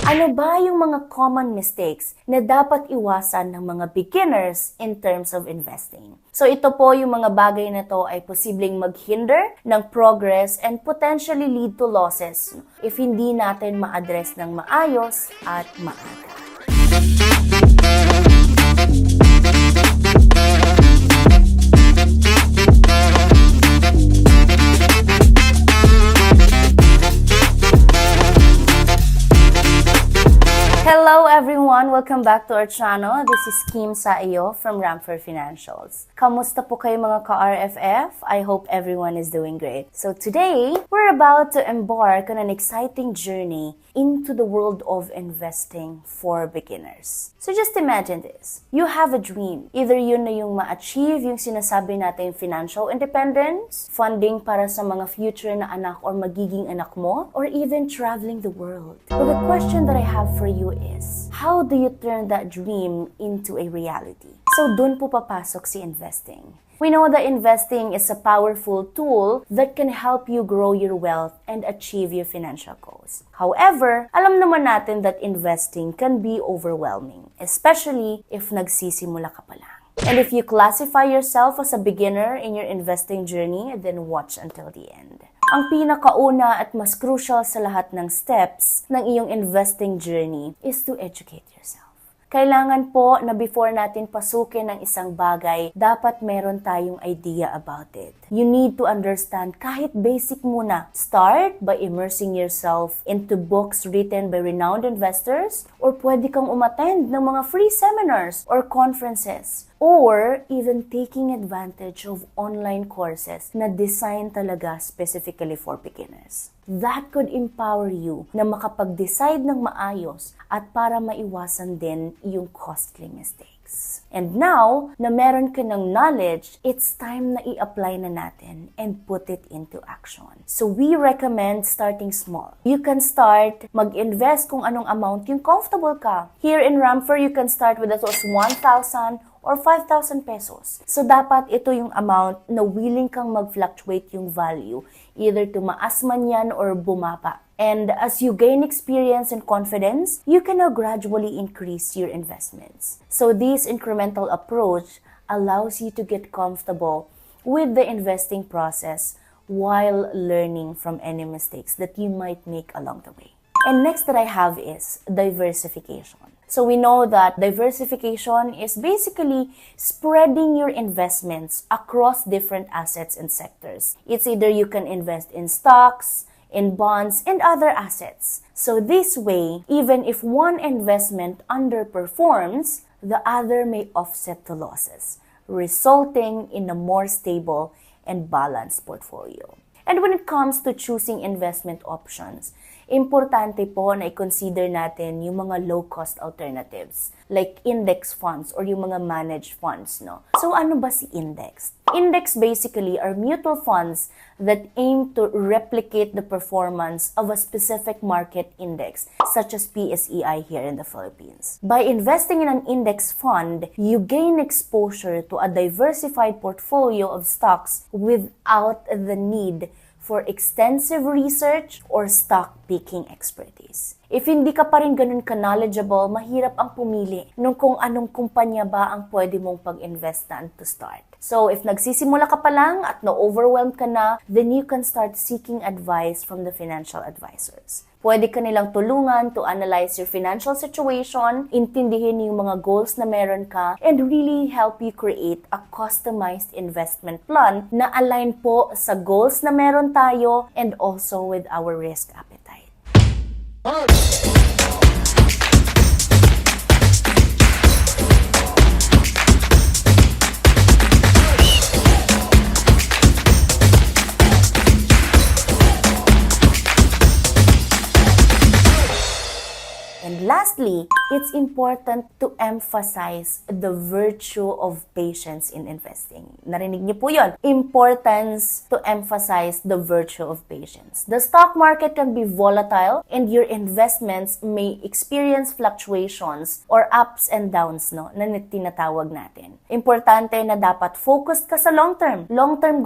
Ano ba yung mga common mistakes na dapat iwasan ng mga beginners in terms of investing? So ito po yung mga bagay na to ay posibleng mag-hinder ng progress and potentially lead to losses if hindi natin ma-address ng maayos at maaga. Hello everyone! Welcome back to our channel. This is Kim Saiyo from Ramfer Financials. Kamusta po kayo mga ka-RFF? I hope everyone is doing great. So today, we're about to embark on an exciting journey into the world of investing for beginners. So just imagine this. You have a dream. Either yun na yung ma-achieve yung sinasabi natin financial independence, funding para sa mga future na anak or magiging anak mo, or even traveling the world. But the question that I have for you is, how do you turn that dream into a reality? So dun po papasok si investing. We know that investing is a powerful tool that can help you grow your wealth and achieve your financial goals. However, alam naman natin that investing can be overwhelming, especially if nagsisimula ka pa lang. And if you classify yourself as a beginner in your investing journey, then watch until the end. Ang pinakauna at mas crucial sa lahat ng steps ng iyong investing journey is to educate yourself. Kailangan po na before natin pasukin ng isang bagay, dapat meron tayong idea about it. You need to understand kahit basic muna. Start by immersing yourself into books written by renowned investors, or pwede kang umattend ng mga free seminars or conferences, or even taking advantage of online courses na design talaga specifically for beginners. That could empower you na makapag-decide ng maayos at para maiwasan din yung costly mistakes. And now, na meron ka ng knowledge, it's time na i-apply na natin and put it into action. So we recommend starting small. You can start mag-invest kung anong amount yung comfortable ka. Here in Ramfer, you can start with as low as 1,000 or 5,000 pesos. So dapat ito yung amount na willing kang mag-fluctuate yung value, either tumaas man yan or bumaba. And as you gain experience and confidence, you can now gradually increase your investments. So this incremental approach allows you to get comfortable with the investing process while learning from any mistakes that you might make along the way. And next that I have is diversification. So we know that diversification is basically spreading your investments across different assets and sectors. It's either you can invest in stocks, in bonds, and other assets. So this way, even if one investment underperforms, the other may offset the losses, resulting in a more stable and balanced portfolio. And when it comes to choosing investment options, importante po na i-consider natin yung mga low-cost alternatives like index funds or yung mga managed funds, no? So ano ba si index? Index basically are mutual funds that aim to replicate the performance of a specific market index, such as PSEI here in the Philippines. By investing in an index fund, you gain exposure to a diversified portfolio of stocks without the need for extensive research or stock picking expertise. If hindi ka pa rin ganun ka-knowledgeable, mahirap ang pumili nung kung anong kumpanya ba ang pwede mong pag-investan to start. So if nagsisimula ka pa lang at na-overwhelmed ka na, then you can start seeking advice from the financial advisors. Pwede ka nilang tulungan to analyze your financial situation, intindihin yung mga goals na meron ka, and really help you create a customized investment plan na align po sa goals na meron tayo and also with our risk appetite. And lastly, it's important to emphasize the virtue of patience in investing. Narinig niyo po yun. Importance to emphasize the virtue of patience. The stock market can be volatile and your investments may experience fluctuations or ups and downs, no, na tinatawag natin. Importante na dapat focused ka sa long-term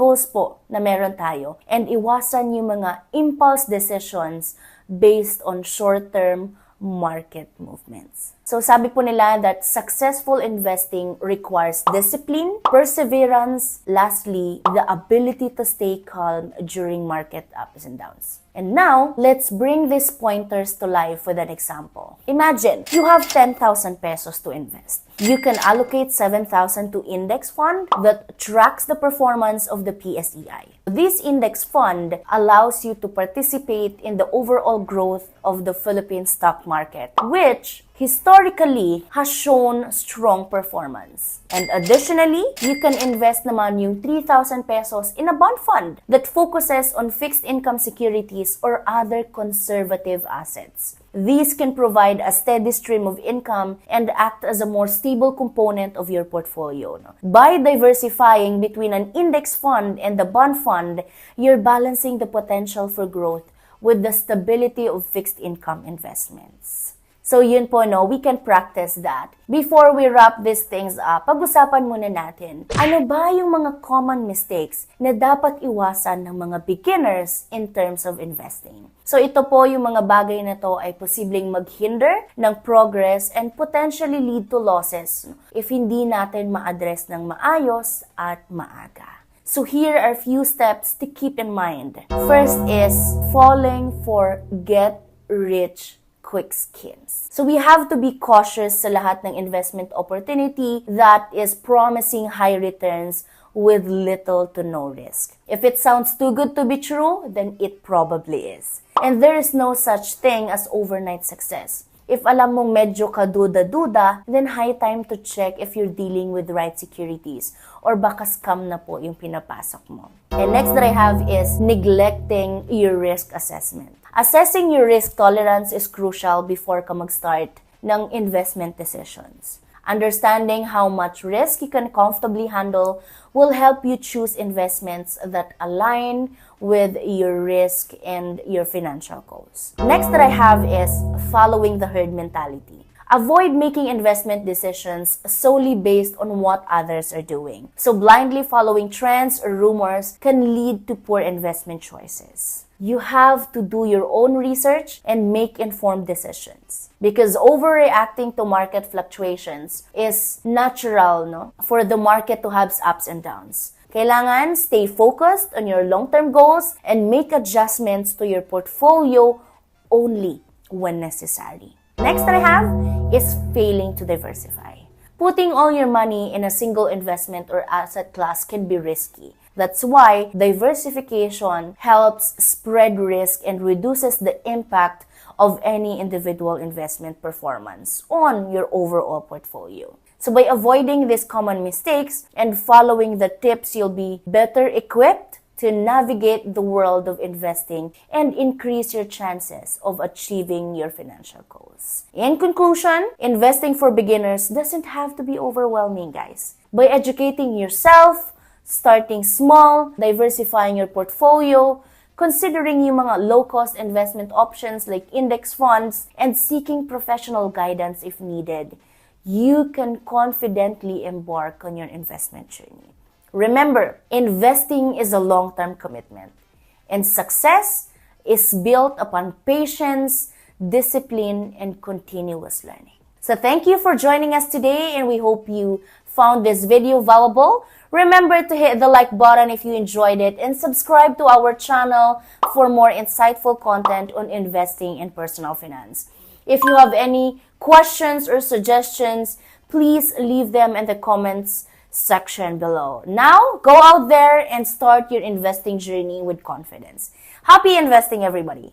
goals po na meron tayo, and iwasan yung mga impulse decisions based on short-term market movements. So sabi po nila that successful investing requires discipline, perseverance, lastly, the ability to stay calm during market ups and downs. And now, let's bring these pointers to life with an example. Imagine, you have 10,000 pesos to invest. You can allocate 7,000 to index fund that tracks the performance of the PSEI. This index fund allows you to participate in the overall growth of the Philippine stock market, which historically has shown strong performance. And additionally, you can invest naman yung 3,000 pesos in a bond fund that focuses on fixed income securities or other conservative assets. These can provide a steady stream of income and act as a more stable component of your portfolio. By diversifying between an index fund and the bond fund, you're balancing the potential for growth with the stability of fixed income investments. So yun po, we can practice that. Before we wrap these things up, pag-usapan muna natin, ano ba yung mga common mistakes na dapat iwasan ng mga beginners in terms of investing? So ito po yung mga bagay na to ay posibleng mag-hinder ng progress and potentially lead to losses if hindi natin ma-address ng maayos at maaga. So here are a few steps to keep in mind. First is falling for get-rich quick schemes. So we have to be cautious sa lahat ng investment opportunity that is promising high returns with little to no risk. If it sounds too good to be true, then it probably is. And there is no such thing as overnight success. If alam mong medyo kaduda-duda, then high time to check if you're dealing with the right securities or baka scam na po yung pinapasok mo. And next that I have is neglecting your risk assessment. Assessing your risk tolerance is crucial before ka mag-start ng investment decisions. Understanding how much risk you can comfortably handle will help you choose investments that align with your risk and your financial goals. Next that I have is following the herd mentality. Avoid making investment decisions solely based on what others are doing. So blindly following trends or rumors can lead to poor investment choices. You have to do your own research and make informed decisions. Because overreacting to market fluctuations is natural, for the market to have ups and downs. Kailangan stay focused on your long-term goals and make adjustments to your portfolio only when necessary. Next that I have is failing to diversify. Putting all your money in a single investment or asset class can be risky. That's why diversification helps spread risk and reduces the impact of any individual investment performance on your overall portfolio. So by avoiding these common mistakes and following the tips, you'll be better equipped to navigate the world of investing and increase your chances of achieving your financial goals. In conclusion, investing for beginners doesn't have to be overwhelming, guys. By educating yourself, starting small, diversifying your portfolio, considering yung mga low-cost investment options like index funds, and seeking professional guidance if needed, you can confidently embark on your investment journey. Remember, investing is a long-term commitment, and success is built upon patience, discipline, and continuous learning. So thank you for joining us today, and we hope you found this video valuable. Remember to hit the like button if you enjoyed it and subscribe to our channel for more insightful content on investing and personal finance. If you have any questions or suggestions, please leave them in the comments section below. Now, go out there and start your investing journey with confidence. Happy investing, everybody!